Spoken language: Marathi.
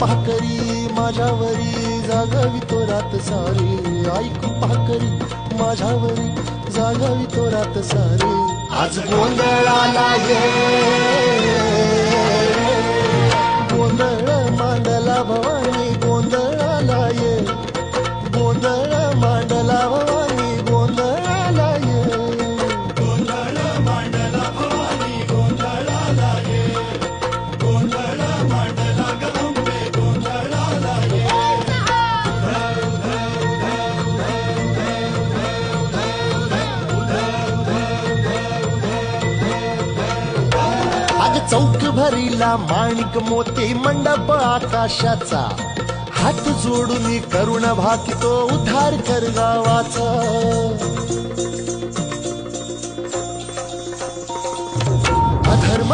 पाकरी माझ्यावरी जागावी तो रात सारी ऐकू पाकरी माझ्यावरी जागावी तो रात सारी आज गोंधळाला ये गोंधळ मांडला भवानी गोंधळाला ये गोंधळ मांडला भवानी गोंधळाला ये गोंधळ मांडला भवानी गोंधळाला ये गोंधळ मांडला गंबे गोंधळाला ये आज चौक भरीला माणिक मोती मंडप आकाशाचा हात जोडून करुण भाकितो उद्धार कर गावाचा अधर्म